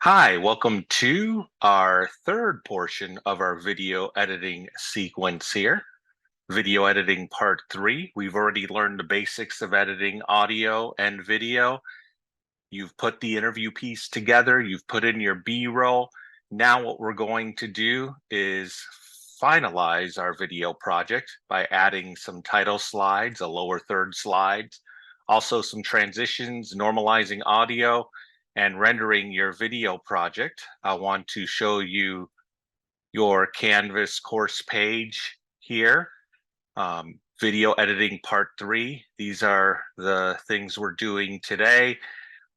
Hi, welcome to our third portion of our video editing sequence here. Video editing part 3. We've already learned the basics of editing audio and video. You've put the interview piece together, you've put in your B-roll. Now what we're going to do is finalize our video project by adding some title slides, a lower third slides, also some transitions, normalizing audio, and rendering your video project. I want to show you your Canvas course page here. Video editing part 3. These are the things we're doing today.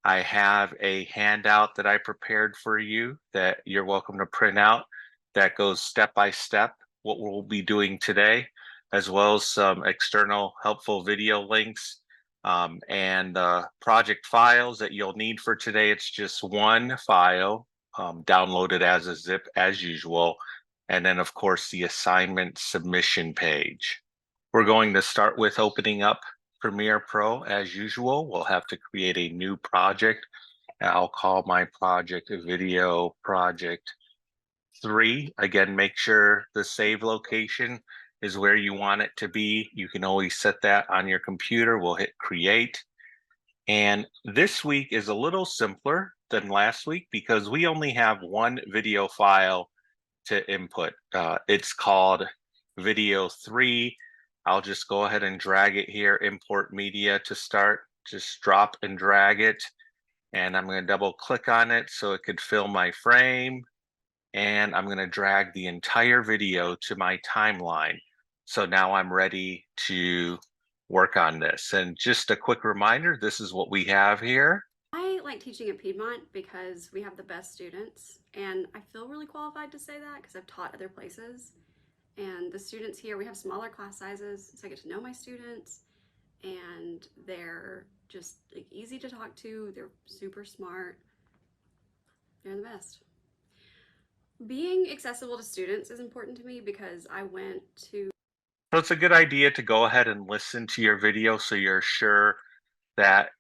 I have a handout that I prepared for you that you're welcome to print out that goes step by step what we'll be doing today, as well as some external helpful video links and project files that you'll need for today. It's just one file downloaded as a zip as usual. And then of course the assignment submission page. We're going to start with opening up Premiere Pro as usual. We'll have to create a new project. I'll call my project Video Project 3. Again, make sure the save location is where you want it to be. You can always set that on your computer. We'll hit create. And this week is a little simpler than last week because we only have one video file to input. It's called Video 3. I'll just go ahead and drag it here, import media to start. Just drop and drag it. And I'm going to double click on it so it could fill my frame. And I'm going to drag the entire video to my timeline. So now I'm ready to work on this. And just a quick reminder, this is what we have here. I like teaching at Piedmont because we have the best students, and I feel really qualified to say that because I've taught other places. And the students here, we have smaller class sizes, so I get to know my students, and they're just like, easy to talk to. They're super smart. They're the best. Being accessible to students is important to me because I went to So it's a good idea to go ahead and listen to your video so you're sure that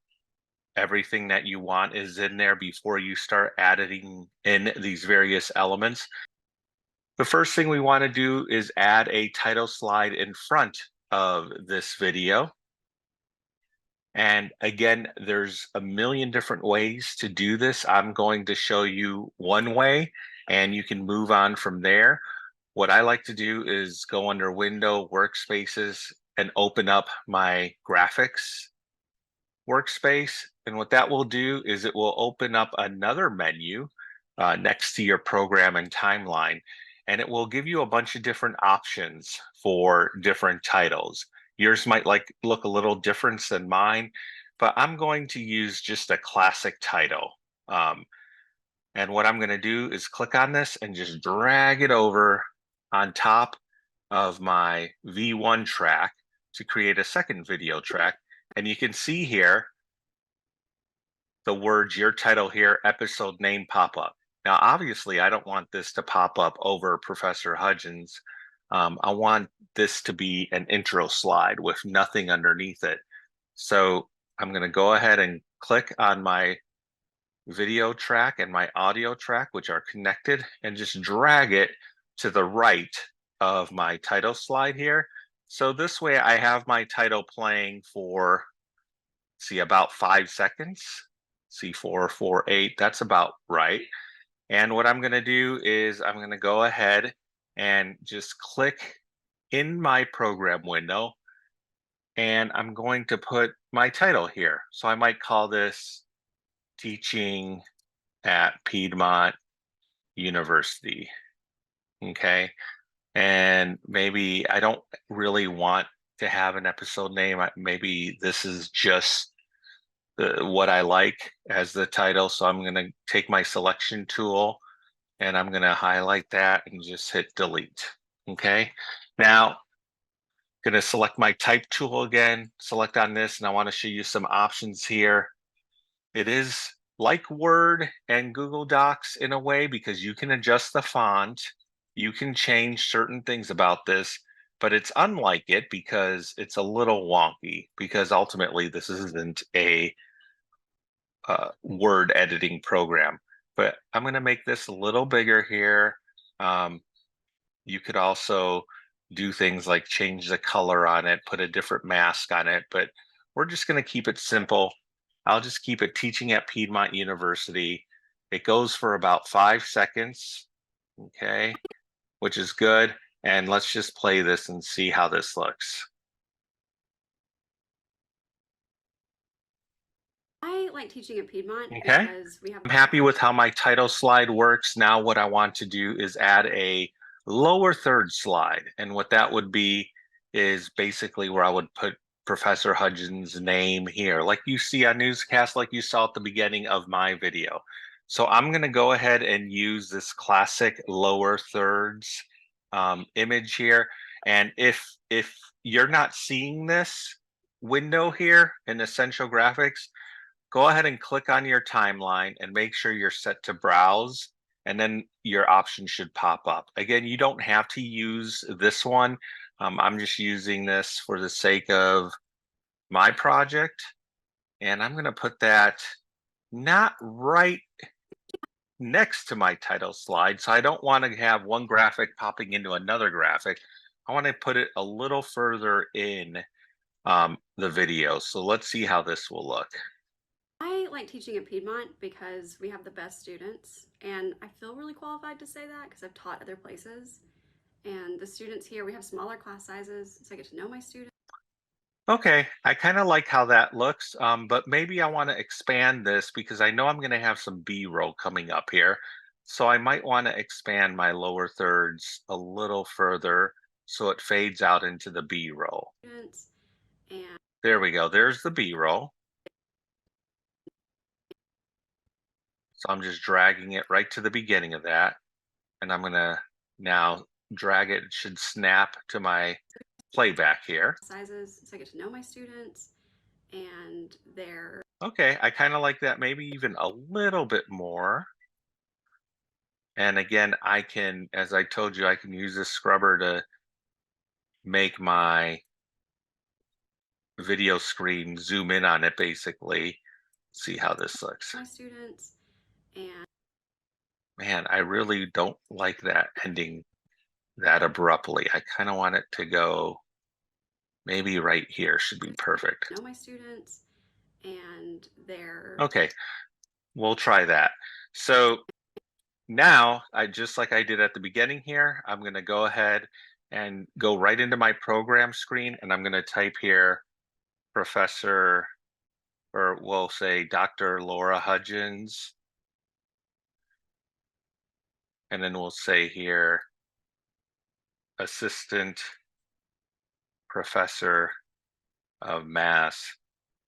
everything that you want is in there before you start adding in these various elements. The first thing we want to do is add a title slide in front of this video. And again, there's a million different ways to do this. I'm going to show you one way and you can move on from there. What I like to do is go under Window, Workspaces, and open up my graphics workspace. And what that will do is it will open up another menu next to your program and timeline. And it will give you a bunch of different options for different titles. Yours might look a little different than mine, but I'm going to use just a classic title. And what I'm going to do is click on this and just drag it over on top of my V1 track to create a second video track. And you can see here the words your title here, episode name pop up. Now, obviously, I don't want this to pop up over Professor Hudgens. I want this to be an intro slide with nothing underneath it. So I'm going to go ahead and click on my video track and my audio track, which are connected, and just drag it to the right of my title slide here. So this way I have my title playing for, see, about 5 seconds. See, 448, that's about right. And what I'm going to do is I'm going to go ahead and just click in my program window, and I'm going to put my title here. So I might call this Teaching at Piedmont University. Okay. And maybe I don't really want to have an episode name. Maybe this is just what I like as the title. So I'm going to take my selection tool and I'm going to highlight that and just hit delete. Okay. Now, I'm going to select my type tool again, select on this, and I want to show you some options here. It is like Word and Google Docs in a way because you can adjust the font, you can change certain things about this, but it's unlike it because it's a little wonky because ultimately this isn't a word editing program. but I'm going to make this a little bigger here. Um, you could also do things like change the color on it, put a different mask on it, but we're just going to keep it simple. I'll just keep it teaching at Piedmont University. It goes for about 5 seconds, okay, which is good. And let's just play this and see how this looks. I like teaching at Piedmont Okay. because we have I'm happy with how my title slide works. Now what I want to do is add a lower third slide. And what that would be is basically where I would put Professor Hudgens' name here, like you see on newscast, like you saw at the beginning of my video. So I'm going to go ahead and use this classic lower thirds image here. And if you're not seeing this window here in Essential Graphics, go ahead and click on your timeline and make sure you're set to browse, and then your options should pop up. Again, you don't have to use this one. I'm just using this for the sake of my project, and I'm going to put that not right next to my title slide. So I don't want to have one graphic popping into another graphic. I want to put it a little further in the video. So let's see how this will look. I like teaching at Piedmont because we have the best students, and I feel really qualified to say that because I've taught other places. And the students here, we have smaller class sizes, so I get to know my students. Okay, I kind of like how that looks, but maybe I want to expand this because I know I'm going to have some B-roll coming up here. So I might want to expand my lower thirds a little further so it fades out into the B-roll. And There we go. There's the B-roll. So I'm just dragging it right to the beginning of that. And I'm going to now drag it. It should snap to my playback here. sizes, so I get to know my students and their Okay, I kind of like that, maybe even a little bit more. And again, I can, as I told you, I can use this scrubber to make my video screen zoom in on it basically. See how this looks. my students and Man, I really don't like that ending that abruptly. I kind of want it to go maybe right here should be perfect. know my students and their Okay, we'll try that. So now, I just like I did at the beginning here, I'm going to go ahead and go right into my program screen, and I'm going to type here Professor, or we'll say Dr. Laura Hudgens, and then we'll say here Assistant Professor of Mass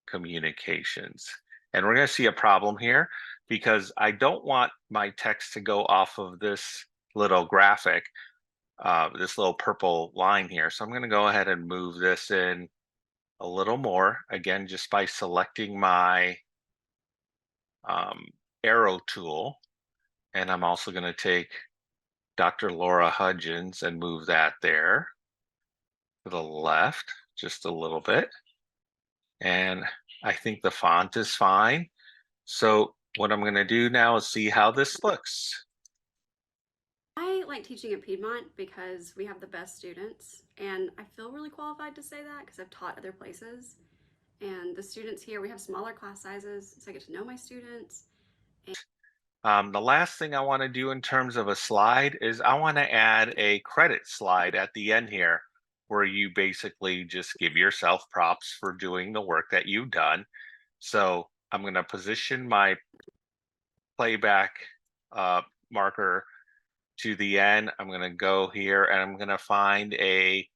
Communications. And we're going to see a problem here because I don't want my text to go off of this little graphic, this little purple line here. So I'm going to go ahead and move this in a little more, again, just by selecting my um, arrow tool. And I'm also going to take Dr. Laura Hudgens and move that there to the left just a little bit. And I think the font is fine. So what I'm going to do now is see how this looks. I like teaching at Piedmont because we have the best students, and I feel really qualified to say that because I've taught other places. And the students here, we have smaller class sizes, so I get to know my students. The last thing I want to do in terms of a slide is I want to add a credit slide at the end here where you basically just give yourself props for doing the work that you've done. So I'm going to position my playback marker to the end. I'm going to go here and I'm going to find a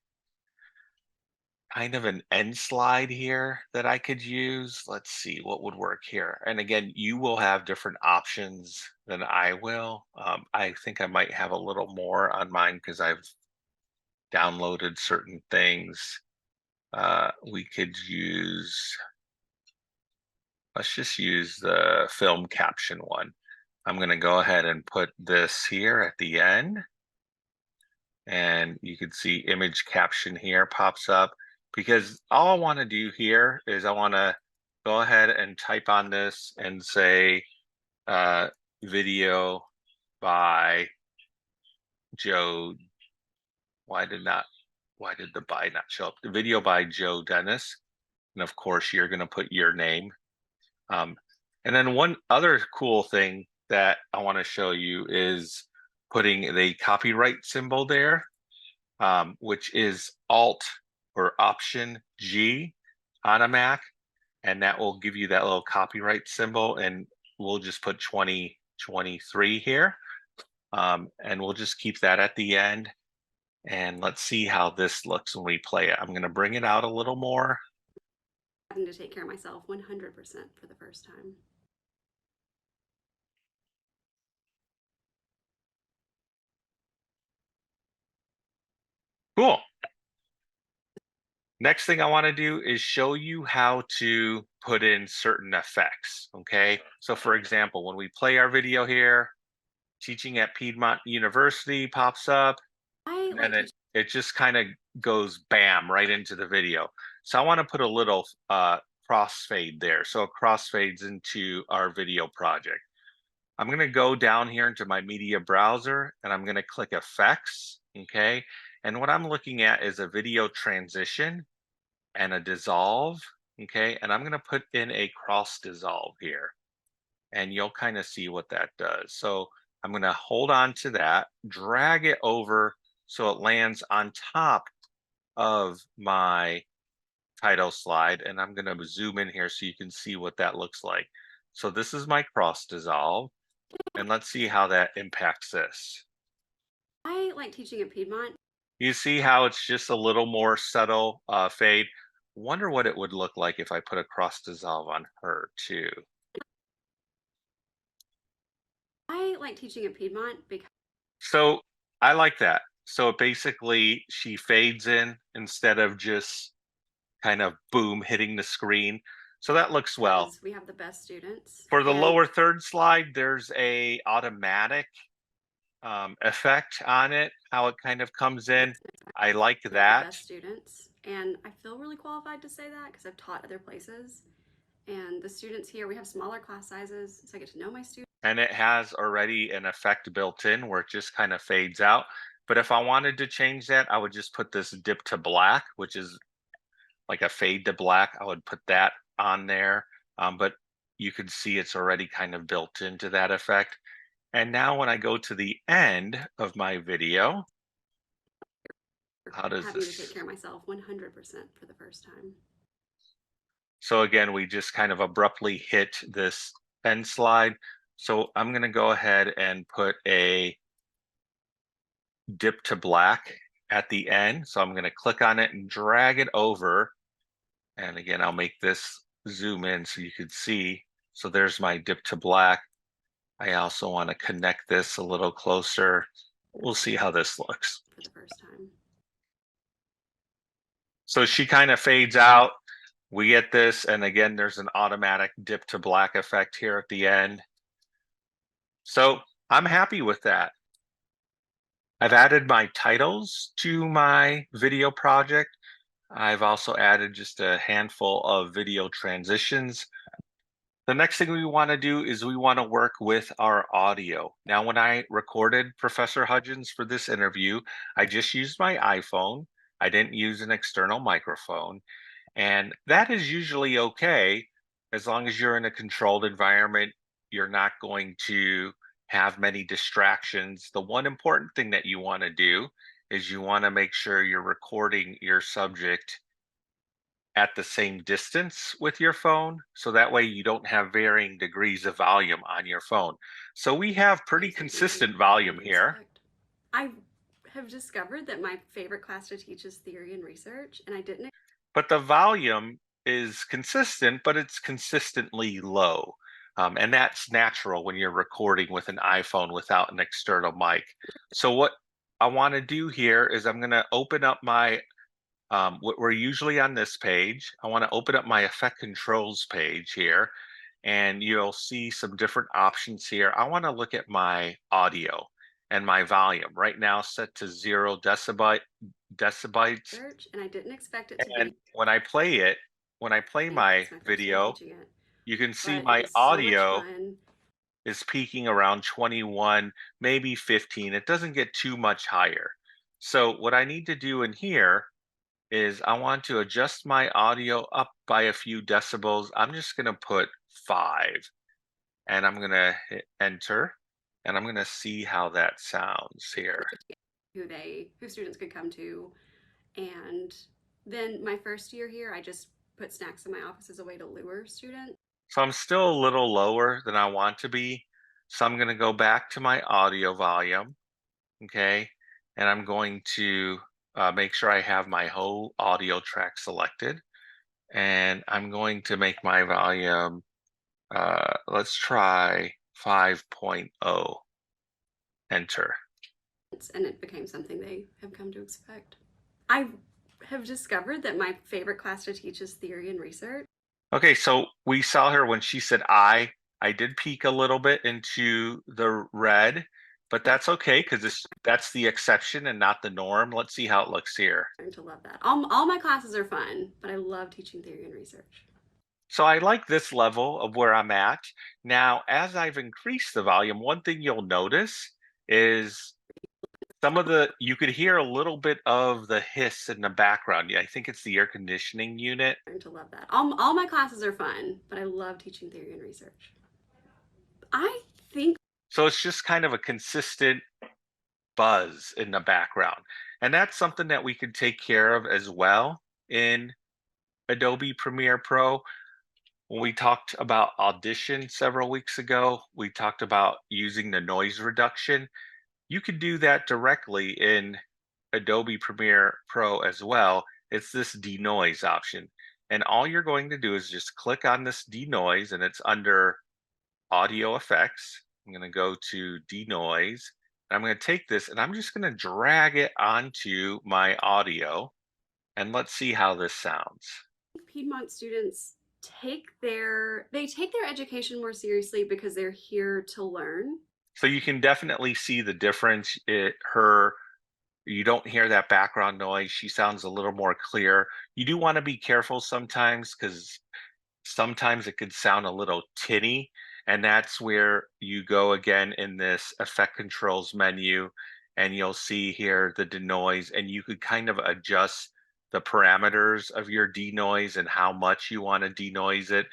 kind of an end slide here that I could use. Let's see what would work here. And again, you will have different options than I will. I think I might have a little more on mine because I've downloaded certain things. We could use, let's just use the film caption one. I'm going to go ahead and put this here at the end. And you can see image caption here pops up because all I want to do here is I want to go ahead and type on this and say video by Joe. Why did not? Why did the by not show up? The video by Joe Dennis, and of course you're going to put your name. Um, and then one other cool thing that I want to show you is putting the copyright symbol there, which is Alt or Option G on a Mac, and that will give you that little copyright symbol. And we'll just put 2023 here, and we'll just keep that at the end. And let's see how this looks when we play it. I'm going to bring it out a little more. Having to take care of myself 100% for the first time. Cool. Next thing I want to do is show you how to put in certain effects. Okay. So for example, when we play our video here, teaching at Piedmont University pops up, I and like then teaching. it just kind of goes bam right into the video. So I want to put a little crossfade there. So it crossfades into our video project. I'm going to go down here into my media browser and I'm going to click effects. Okay. And what I'm looking at is a video transition and a dissolve. Okay. And I'm going to put in a cross dissolve here and you'll kind of see what that does. So I'm going to hold on to that, drag it over so it lands on top of my title slide. And I'm going to zoom in here so you can see what that looks like. So this is my cross dissolve. And let's see how that impacts this. I like teaching at Piedmont. You see how it's just a little more subtle fade. Wonder what it would look like if I put a cross dissolve on her too. I like teaching at Piedmont because So I like that. So basically she fades in instead of just kind of boom hitting the screen. So that looks well. we have the best students For the and lower third slide, there's a automatic effect on it, how it kind of comes in. I like we have the that. best students. And I feel really qualified to say that because I've taught other places. And the students here, we have smaller class sizes, so I get to know my students. And it has already an effect built in where it just kind of fades out. But if I wanted to change that, I would just put this dip to black, which is like a fade to black. I would put that on there. But you can see it's already kind of built into that effect. And now when I go to the end of my video, how does Having to take this? care of myself 100% for the first time. So again, we just kind of abruptly hit this end slide. So I'm going to go ahead and put a dip to black at the end. So I'm going to click on it and drag it over. And again, I'll make this zoom in so you can see. So there's my dip to black. I also want to connect this a little closer. We'll see how this looks. For the first time. So she kind of fades out. We get this, and again, there's an automatic dip to black effect here at the end. So I'm happy with that. I've added my titles to my video project. I've also added just a handful of video transitions. The next thing we want to do is we want to work with our audio. Now, when I recorded Professor Hudgens for this interview, I just used my iPhone. I didn't use an external microphone. And that is usually okay as long as you're in a controlled environment. You're not going to have many distractions. The one important thing that you want to do is you want to make sure you're recording your subject at the same distance with your phone. So that way you don't have varying degrees of volume on your phone. So we have pretty consistent volume here. I have discovered that my favorite class to teach is theory and research, and I didn't. But the volume is consistent, but it's consistently low. And that's natural when you're recording with an iPhone without an external mic. So what I want to do here is I'm going to open up my, we're usually on this page. I want to open up my effect controls page here, and you'll see some different options here. I want to look at my audio and my volume right now set to 0 decibels. And I didn't expect it to And be. when I play it, when I play my It's my first time video, teaching it, you can see but it my was so much audio fun. is peaking around 21, maybe 15. It doesn't get too much higher. So what I need to do in here is I want to adjust my audio up by a few decibels. I'm just going to put 5 and I'm going to hit enter and I'm going to see how that sounds here. who students could come to. And then my first year here, I just put snacks in my office as a way to lure students. So I'm still a little lower than I want to be. So I'm going to go back to my audio volume. Okay. And I'm going to make sure I have my whole audio track selected. And I'm going to make my volume, let's try 5.0, enter. And it became something they have come to expect. I have discovered that my favorite class to teach is theory and research. Okay, so we saw her when she said I did peek a little bit into the red, but that's okay because that's the exception and not the norm. Let's see how it looks here. I learned to love that. All my classes are fun, but I love teaching theory and research. So I like this level of where I'm at. Now, as I've increased the volume, one thing you'll notice is you could hear a little bit of the hiss in the background. Yeah, I think it's the air conditioning unit. I learned to love that. All my classes are fun, but I love teaching theory and research. I think So it's just kind of a consistent buzz in the background. And that's something that we can take care of as well in Adobe Premiere Pro. When we talked about Audition several weeks ago, we talked about using the noise reduction. You can do that directly in Adobe Premiere Pro as well. It's this denoise option. And all you're going to do is just click on this denoise and it's under audio effects. I'm going to go to denoise. I'm going to take this and I'm just going to drag it onto my audio and let's see how this sounds. Piedmont students take their education more seriously because they're here to learn. So you can definitely see the difference. You don't hear that background noise. She sounds a little more clear. You do want to be careful sometimes because sometimes it could sound a little tinny, and that's where you go again in this effect controls menu, and you'll see here the denoise, and you could kind of adjust the parameters of your denoise and how much you want to denoise it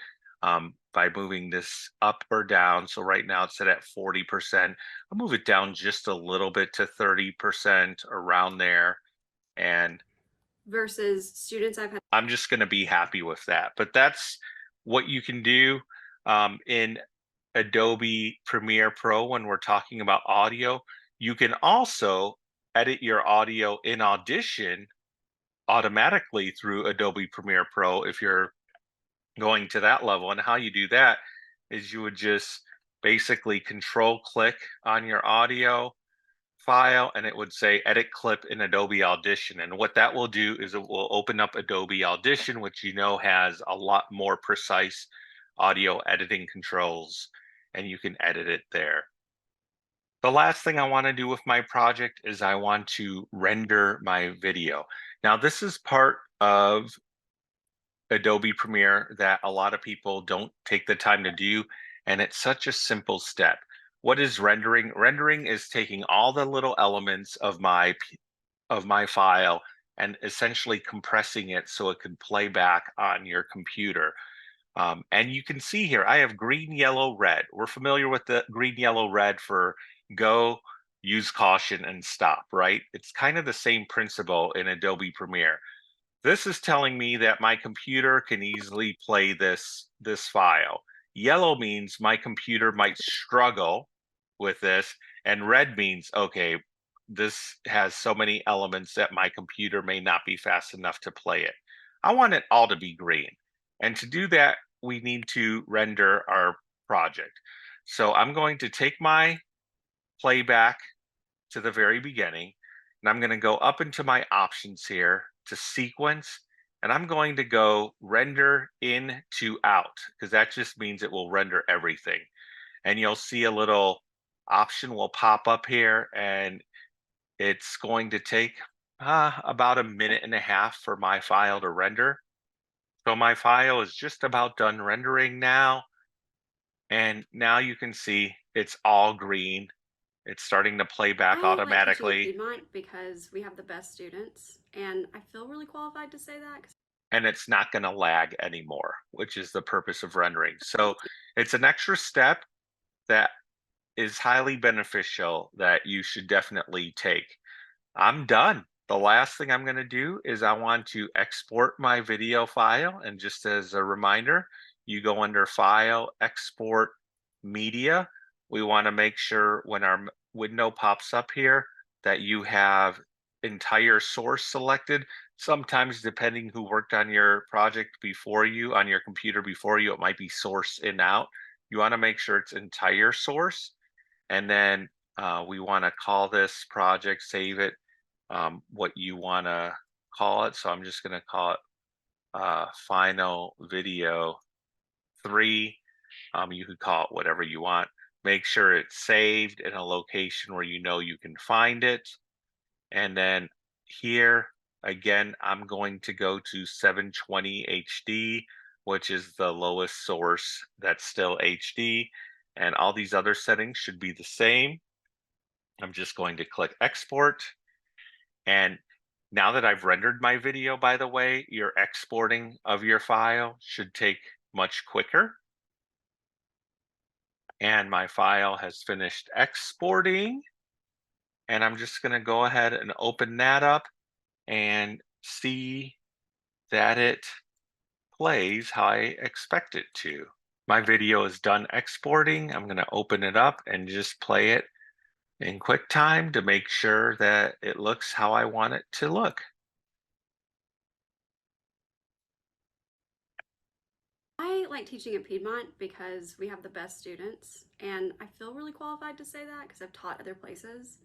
by moving this up or down. So right now it's set at 40%. I'll move it down just a little bit to 30%, around there, and Versus students I've had. I'm just going to be happy with that. But that's what you can do in Adobe Premiere Pro when we're talking about audio. You can also edit your audio in Audition automatically through Adobe Premiere Pro if you're going to that level. And how you do that is you would just basically control click on your audio file and it would say edit clip in Adobe Audition. And what that will do is it will open up Adobe Audition, which you know has a lot more precise audio editing controls, and you can edit it there. The last thing I want to do with my project is I want to render my video. Now, this is part of Adobe Premiere that a lot of people don't take the time to do, and it's such a simple step. What is rendering? Rendering is taking all the little elements of my file and essentially compressing it so it can play back on your computer. And you can see here, I have green, yellow, red. We're familiar with the green, yellow, red for go, use caution, and stop, right? It's kind of the same principle in Adobe Premiere. This is telling me that my computer can easily play this file. Yellow means my computer might struggle with this, and red means, okay, this has so many elements that my computer may not be fast enough to play it. I want it all to be green. And to do that, we need to render our project. So I'm going to take my playback to the very beginning, and I'm going to go up into my options here to sequence, and I'm going to go render in to out because that just means it will render everything. And you'll see a little option will pop up here, and it's going to take about a minute and a half for my file to render. So my file is just about done rendering now. And now you can see it's all green. It's starting to play back I like teaching at automatically, Piedmont because we have the best students, and I feel really qualified to say that. and it's not going to lag anymore, which is the purpose of rendering. So it's an extra step that is highly beneficial that you should definitely take. I'm done. The last thing I'm going to do is I want to export my video file. And just as a reminder, you go under File, Export Media. We want to make sure when our window pops up here that you have entire source selected. Sometimes, depending who worked on your project before you, on your computer before you, it might be source in out. You want to make sure it's entire source. And then we want to call this project, save it, what you want to call it. So I'm just going to call it Final Video 3. You could call it whatever you want. Make sure it's saved in a location where you know you can find it. And then here, again, I'm going to go to 720 HD, which is the lowest source that's still HD. And all these other settings should be the same. I'm just going to click export. And now that I've rendered my video, by the way, your exporting of your file should take much quicker. And my file has finished exporting. And I'm just going to go ahead and open that up and see that it plays how I expect it to. My video is done exporting. I'm going to open it up and just play it in QuickTime to make sure that it looks how I want it to look. I like teaching at Piedmont because we have the best students, and I feel really qualified to say that because I've taught other places.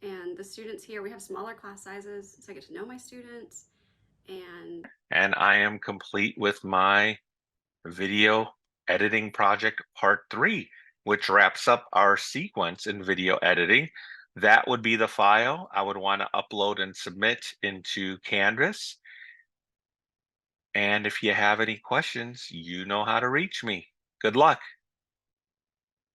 And the students here, we have smaller class sizes, so I get to know my students. And And I am complete with my video editing project part 3, which wraps up our sequence in video editing. That would be the file I would want to upload and submit into Canvas. And if you have any questions, you know how to reach me. Good luck.